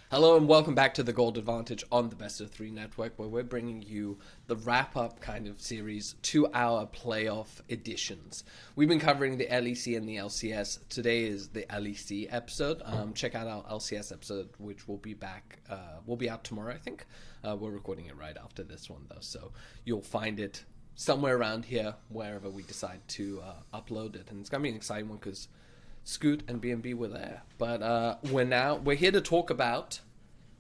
Hello and welcome back to the Gold Advantage on the Best of 3 Network, where we're bringing you the wrap-up kind of series to our playoff editions. We've been covering the LEC and the LCS. Today is the LEC episode. Check out our LCS episode, which will be back. Will be out tomorrow, I think. We're recording it right after this one, though, so you'll find it somewhere around here, wherever we decide to upload it. And it's gonna be an exciting one because Scoot and B&B were there, but we're here to talk about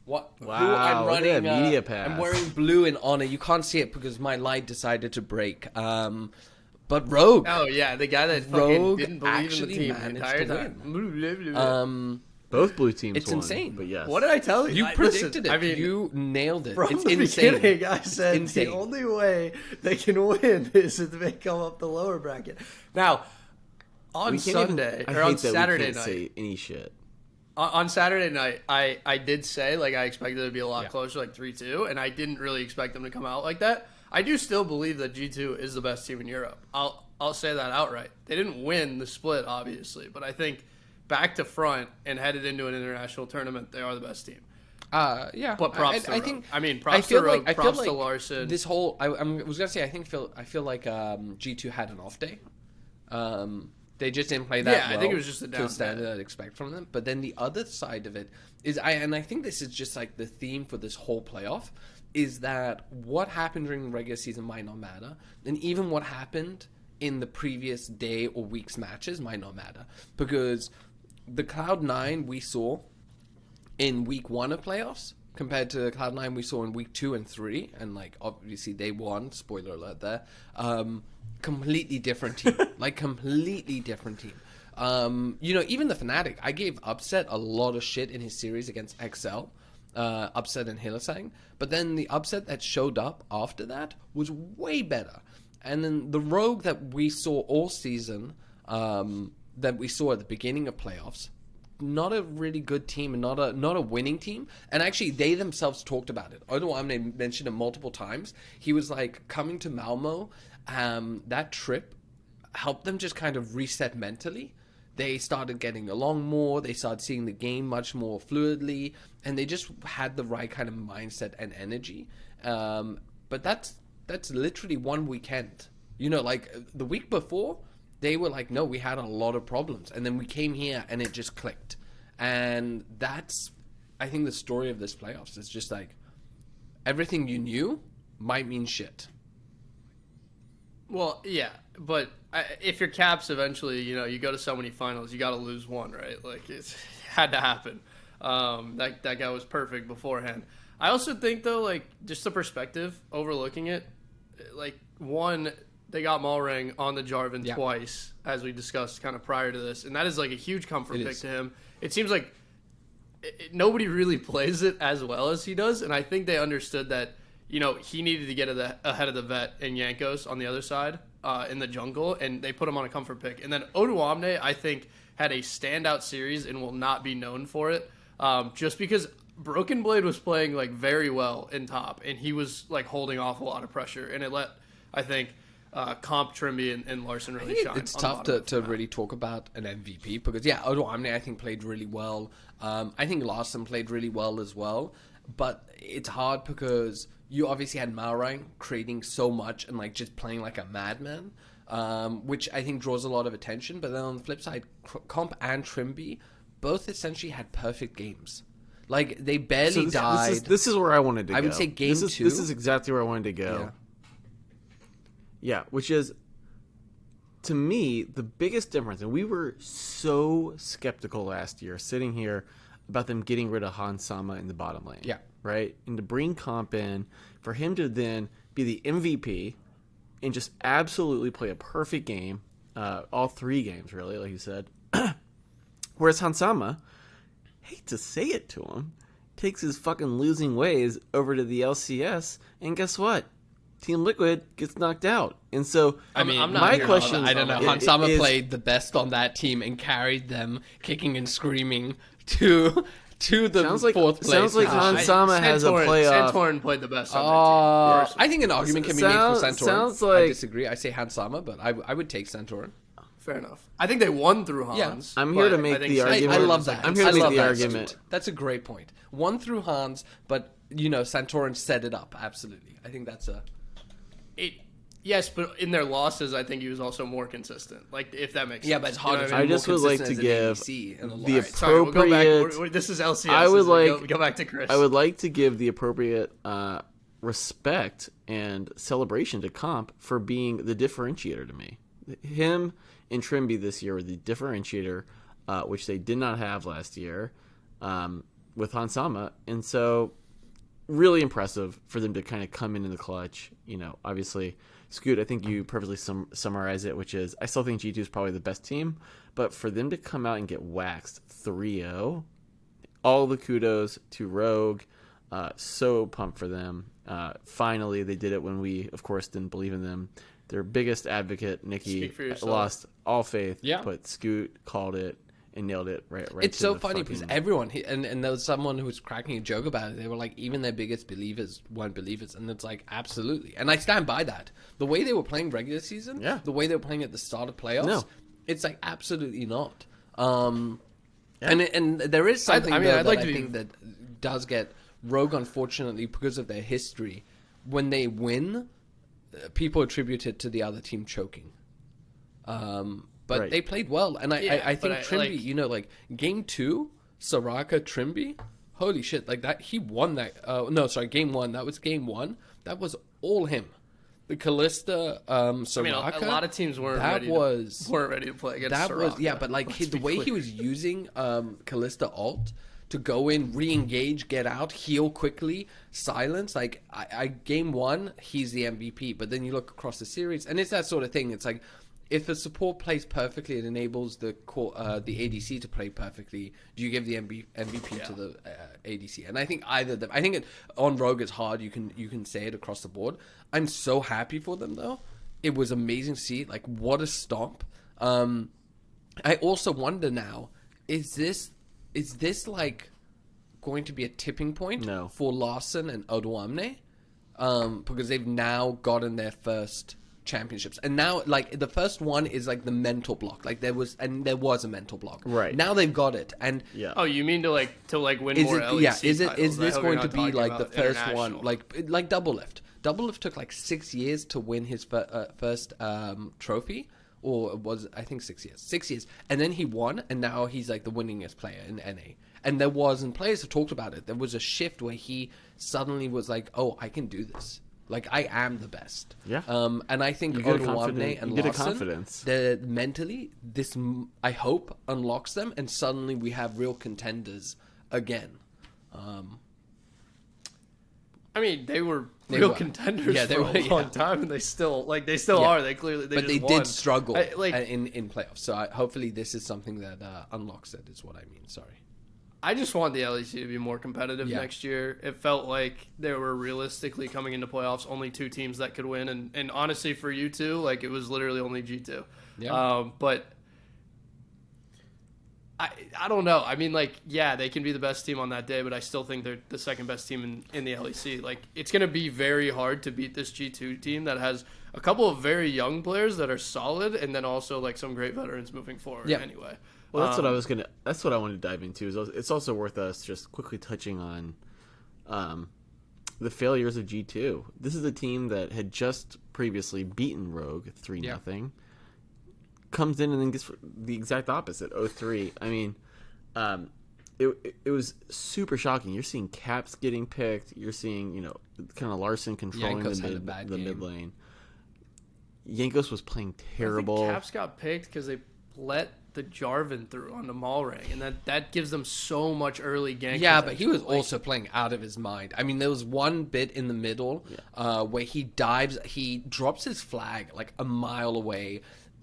who I'm running. Media pass. I'm wearing blue in honor. You can't see it because my light decided to break. But Rogue. Oh yeah, the guy that Rogue didn't believe in the team the entire time. Both blue teams It's won, insane. but yes. What did I tell you? You predicted it. I mean, you nailed it. From It's the insane. beginning, I said the only way they can win is if they come up the lower bracket. Now, on Sunday or on Saturday night, say any shit. On Saturday night, I did say I expected it to be a lot closer, like 3-2, and I didn't really expect them to come out like that. I do still believe that G2 is the best team in Europe. I'll say that outright. They didn't win the split, obviously, but I think back to front and headed into an international tournament, they are the best team. Yeah, But props to Rogue. Props to Rogue, props to Larssen. This whole, I was gonna say, I feel like G2 had an off day. They just didn't play that well. Yeah, I think it was just a down to the standard I'd expect from them. But then the other side of it is, I think this is just like the theme for this whole playoff, is that what happened during the regular season might not matter, and even what happened in the previous day or week's matches might not matter, because the Cloud9 we saw in week 1 of playoffs compared to the Cloud9 we saw in week 2 and 3, and like obviously they won, spoiler alert there, completely different team. Completely different team. Even the Fnatic, I gave Upset a lot of shit in his series against XL, Upset and Hyllisang, but then the Upset that showed up after that was way better. And then the Rogue that we saw all season, that we saw at the beginning of playoffs, not a really good team and not a winning team. And actually, they themselves talked about it. Odoamne mentioned it multiple times. He was like, coming to Malmo, that trip helped them just kind of reset mentally. They started getting along more. They started seeing the game much more fluidly, and they just had the right kind of mindset and energy. But that's literally one weekend. The week before, they were like, no, we had a lot of problems. And then we came here and it just clicked. And that's, I think, the story of this playoffs. It's just like, everything you knew might mean shit. Well, yeah, but if your Caps eventually, you go to so many finals, you got to lose one, right? It had to happen. That guy was perfect beforehand. I also think, though, just the perspective, overlooking it, one, they got Malrang on the Jarvan twice, as we discussed kind of prior to this, and that is a huge comfort pick to him. It seems like nobody really plays it as well as he does, and I think they understood that, he needed to get ahead of the vet and Jankos on the other side in the jungle, and they put him on a comfort pick. And then Odoamne, I think, had a standout series and will not be known for it, just because Broken Blade was playing very well in top, and he was holding off a lot of pressure, and it let, I think, Comp, Trimby, and Larssen really shine. It's tough to really talk about an MVP because, Odoamne, I think, played really well. I think Larssen played really well as well, but it's hard because you obviously had Malrang creating so much and just playing like a madman, which I think draws a lot of attention. But then on the flip side, Comp and Trimby both essentially had perfect games. They barely died. This is where I wanted to go. I would say game 2. This is exactly where I wanted to go. Yeah, which is, to me, the biggest difference. And we were so skeptical last year, sitting here, about them getting rid of Hans Sama in the bottom lane. Yeah. Right? And to bring Comp in, for him to then be the MVP and just absolutely play a perfect game, all 3 games, really, like you said. Whereas Hans Sama, hate to say it to him, takes his fucking losing ways over to the LCS, and guess what? Team Liquid gets knocked out. And so, my question, I don't know. Hans Sama played the best on that team and carried them kicking and screaming to the fourth place. Sounds like Hans Sama has a playoff. Santorin played the best on that team. I think an argument can be made for Santorin. Sounds like, I disagree. I say Hans Sama, but I would take Santorin. Fair enough. I think they won through Hans. I'm here to make the argument. I love that. I'm here to make the argument. That's a great point. Won through Hans, but Santorin set it up. Absolutely. I think that's Yes, but in their losses, I think he was also more consistent. Like, if that makes sense. Yeah, but it's harder. I just would like to give the appropriate. Sorry, we'll go back. This is LCS. I would go back to Chris. I would like to give the appropriate respect and celebration to Comp for being the differentiator to me. Him and Trimby this year were the differentiator, which they did not have last year with Hansama, and so really impressive for them to kind of come in the clutch. Obviously. Scoot, I think you perfectly summarize it, which is I still think G2 is probably the best team, but for them to come out and get waxed 3-0, all the kudos to Rogue. So pumped for them. Finally, they did it when we, of course, didn't believe in them. Their biggest advocate, Nikki, lost all faith, but Scoot called it and nailed it right. It's so funny because everyone and there was someone who was cracking a joke about it. They were like, even their biggest believers weren't believers, and it's like absolutely, and I stand by that. The way they were playing regular season, the way they were playing at the start of playoffs, it's like absolutely not. And there is something I think that does get Rogue, unfortunately, because of their history. When they win, people attribute it to the other team choking. But they played well, and I think Trimby, like game 2, Soraka Trimby, holy shit, like that he won that. Game 1. That was game 1. That was all him. The Kalista, Soraka. A lot of teams weren't ready to play against Soraka. But like the way he was using Kalista ult to go in, re-engage, get out, heal quickly, silence. Like I game 1, he's the MVP. But then you look across the series, and it's that sort of thing. It's like, if a support plays perfectly, it enables the ADC to play perfectly. Do you give the MVP to the ADC? And I think either of them. I think on Rogue it's hard. You can say it across the board. I'm so happy for them though. It was amazing to see. Like, what a stomp. I also wonder now, is this like going to be a tipping point for Larssen and Odoamne? Because they've now gotten their first championships, and now like the first one is like the mental block. Like there was a mental block. Right now they've got it, and Oh, you mean to win more LEC is titles? This going to be like the first one, like Double Lift? Double Lift took like 6 years to win his first trophy, or it was, I think, 6 years. 6 years, and then he won, and now he's like the winningest player in NA. And players have talked about it. There was a shift where he suddenly was like, "Oh, I can do this. Like, I am the best." Yeah. And I think Odoamne and Larssen, they're mentally, this, I hope, unlocks them, and suddenly we have real contenders again. I mean, they were real contenders for a long time, and they still are. They clearly, but they did struggle in playoffs. So hopefully this is something that unlocks it, is what I mean. Sorry. I just want the LEC to be more competitive next year. It felt like there were realistically coming into playoffs only 2 teams that could win, and honestly for you two, like it was literally only G2. Yeah. But I don't know. I mean, like, yeah, they can be the best team on that day, but I still think they're the second best team in the LEC. Like, it's going to be very hard to beat this G2 team that has a couple of very young players that are solid, and then also like some great veterans moving forward. Anyway. Well, that's what I wanted to dive into. It's also worth us just quickly touching on the failures of G2. This is a team that had just previously beaten Rogue 3-0. Comes in and then gets the exact opposite, 0-3. I mean, it was super shocking. You're seeing Caps getting picked. You're seeing, kind of Larssen controlling the mid lane. Jankos was playing terrible. I think Caps got picked because they let the Jarvan through on the Malrang, and that gives them so much early gank. Yeah, but he was also playing out of his mind. I mean, there was one bit in the middle where he drops his flag like a mile away,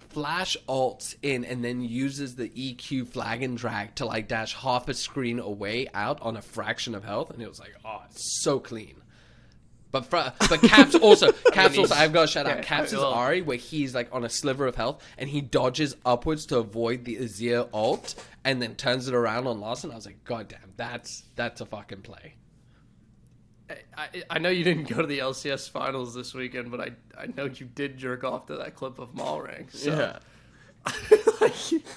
flash ults in, and then uses the EQ flag and drag to like dash half a screen away out on a fraction of health, and it was like, oh, it's so clean. But Caps also, I've got to shout out Caps' Ari, where he's like on a sliver of health and he dodges upwards to avoid the Azir ult and then turns it around on Larssen. I was like, God damn, that's a fucking play. I know you didn't go to the LCS finals this weekend, but I know you did jerk off to that clip of Malrang. So.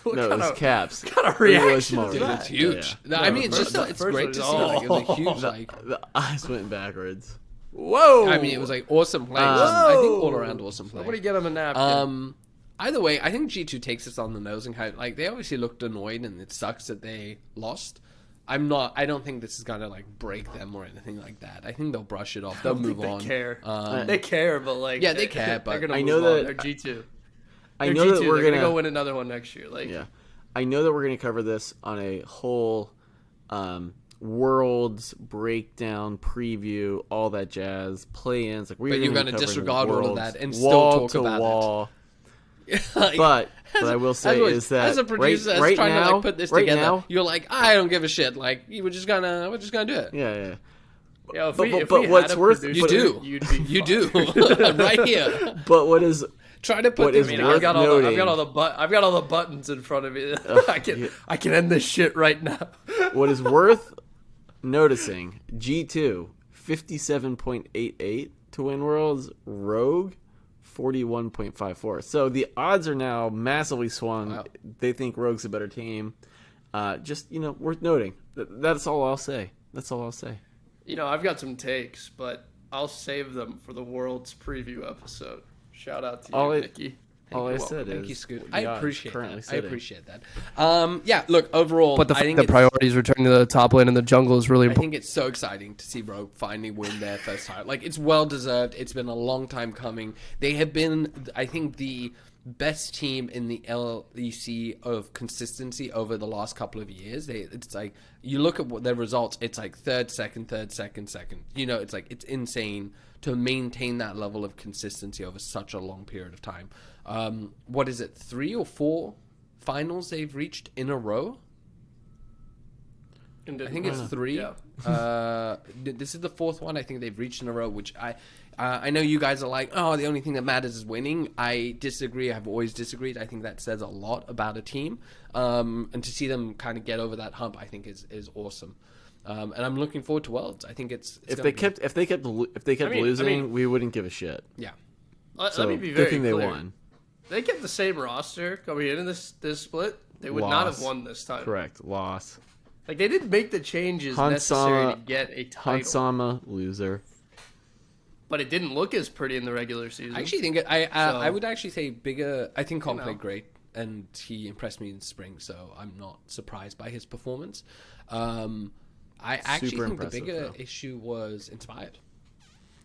No, it was Caps. What kind of It was reaction is Malrang. Dude, that? it's huge. Yeah. I mean, it's first- just it's first great one to is- see. Like, it was a huge, The, like, the eyes went backwards. Whoa! I mean, it was like awesome plays. Whoa! I think all around awesome play. Somebody get him a napkin. Either way, I think G2 takes this on the nose and kind of, like, they obviously looked annoyed and it sucks that they lost. I don't think this is gonna like break them or anything like that. I think they'll brush it off. They'll move on. They care. Um, They care, but like Yeah, they care, but they're gonna I move know on. that- They're G2. I They're know G2. that we're They're gonna go win another one next year. Like, Yeah, I know that we're gonna cover this on a whole worlds breakdown preview, all that jazz, play-ins. Like, But you're gonna gonna cover disregard all of Worlds that and still wall talk to about it. wall. like, But I will say is that as a producer, right, as right trying now, to like put this right together, now, you're like, I don't give a shit. Like, we're just gonna do it. yeah. yeah, if But- we, but- if but we what's had a worth- producer, You do. You'd be You fucked. do right here. But what is Try to put What this is I mean, worth I've got noting- all the buttons in front of me. I can end this shit right now. what is worth noticing? G2 57.88 to win Worlds. Rogue 41.54. So the odds are now massively swung. Wow. They think Rogue's a better team. Just worth noting. That's all I'll say. That's all I'll say. You know, I've got some takes, but I'll save them for the World's preview episode. Shout out to you, Nikki. All I said Thank is you, Scoot. the I odds appreciate currently that. I sitting. appreciate that. Yeah, look, overall, But the I fact think that it's, priorities returning to the top lane in the jungle is really I important. think it's so exciting to see Rogue finally win their first title. Like, it's well deserved. It's been a long time coming. They have been, I think, the best team in the LEC of consistency over the last couple of years. It's like, you look at what their results, it's like third, second. You know, it's like, it's insane to maintain that level of consistency over such a long period of time. What is it, 3 or 4 finals they've reached in a row? I think it's 3. Yeah. This is the 4th one I think they've reached in a row, which I know you guys are like, oh, the only thing that matters is winning. I disagree. I've always disagreed. I think that says a lot about a team. And to see them kind of get over that hump, I think is awesome. And I'm looking forward to Worlds. I think it's If gonna they kept losing, we wouldn't give a shit. yeah. So Let me be good very thing they clear. won. They kept the same roster coming in this split. They would not have Loss. won this time. Correct. Loss. Like, they didn't make the changes Hansama- necessary to get a title. Hansama loser. But it didn't look as pretty in the regular season. I actually think I would actually say bigger. I think Kong You know. played great, and he impressed me in spring. So I'm not surprised by his performance. I actually Super think the impressive, bigger though. issue was Inspired,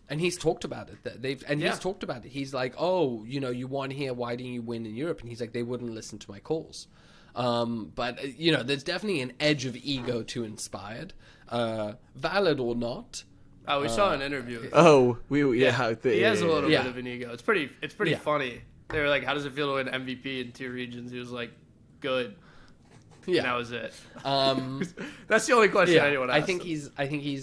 and he's talked about it. He's Yeah. talked about it. He's like, oh, you won here. Why didn't you win in Europe? And he's like, they wouldn't listen to my calls. But there's definitely an edge of ego to Inspired, valid or not. we saw an interview. Oh, he He has a little yeah. bit of an ego. It's pretty Yeah. funny. They were like, "How does it feel to win MVP in 2 regions?" He was like, "Good." And that Yeah. was it. That's the only question anyone asked. I think he's.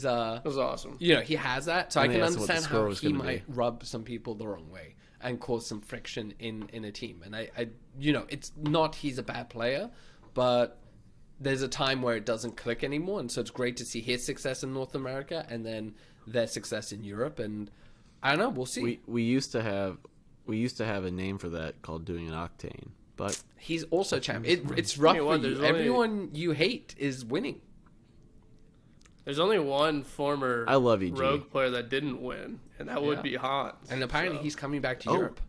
It was awesome. He has that, so I And can they asked what the understand score how was he gonna might be. rub some people the wrong way and cause some friction in a team. And I it's not he's a bad player, but there's a time where it doesn't click anymore, and so it's great to see his success in North America and then their success in Europe. And I don't know, we'll see. We used to have a name for that called doing an octane, but He's also champion. It's rough Tell me for what, you. there's only- Everyone you hate is winning. There's only one former I love EG. Rogue player that didn't win, and that would Yeah. be Hans. And apparently So- he's coming back to oh, Europe.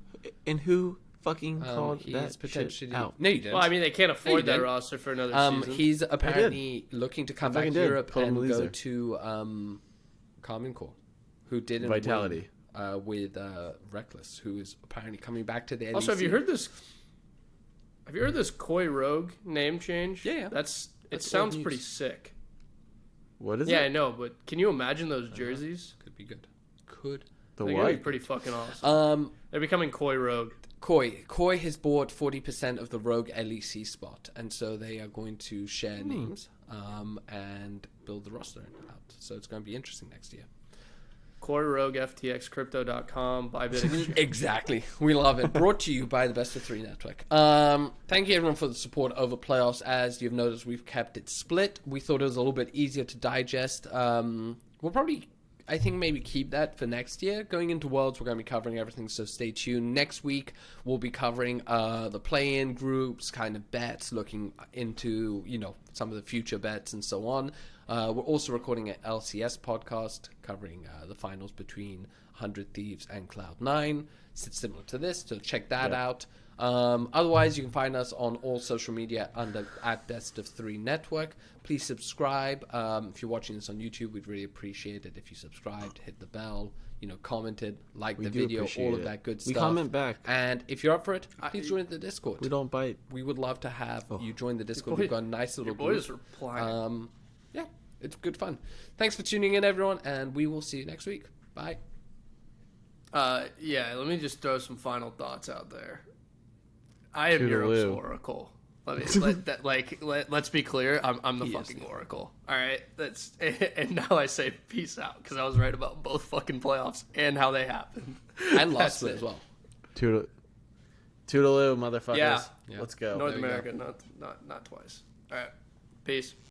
and who fucking called He's that potentially shit out? No, you didn't. Well, I mean, they can't afford that didn't. roster for another season. He's apparently looking to come I back fucking to did. Europe Call him and a go loser. to Carmen Core, who didn't Vitality. win, with Rekkles, who is apparently coming back to the LEC. Also, have you heard this? Have you heard this Koi Rogue name change? Yeah. It That's sounds old pretty news. sick. What is Yeah, I it? know, but can you imagine those jerseys? Could be good. Could. The They're gonna be what? pretty fucking awesome. They're becoming Koi Rogue. Koi has bought 40% of the Rogue LEC spot, and so they are going to share Hmm. names and build the roster out. So it's going to be interesting next year. Koi Rogue FTXCrypto.com. Buy bid exchange. Exactly. We love it. Brought to you by the Best of 3 Network. Thank you everyone for the support over playoffs. As you've noticed, we've kept it split. We thought it was a little bit easier to digest. We'll probably I think maybe keep that for next year. Going into Worlds, we're going to be covering everything, so stay tuned. Next week, we'll be covering the play-in groups, kind of bets, looking into, some of the future bets and so on. We're also recording an LCS podcast covering the finals between 100 Thieves and Cloud9. It's similar to this, so check that out. Otherwise, you can find us on all social media under at Best3 Network. Please subscribe. If you're watching this on YouTube, we'd really appreciate it if you subscribed, hit the bell, commented, like the video, all of that good stuff. We comment back. And if you're up for it, please join the Discord. We don't bite. We would love to have you join the Discord. We've got a nice little group. Boys replying. Yeah, it's good fun. Thanks for tuning in, everyone, and we will see you next week. Bye. Let me just throw some final thoughts out there. I am Europe's Oracle. Let's be clear. I'm the fucking Oracle. All right. And now I say peace out because I was right about both fucking playoffs and how they happened. And lost it as well. Toodaloo, motherfuckers. Yeah. Let's go. North America, not twice. All right. Peace.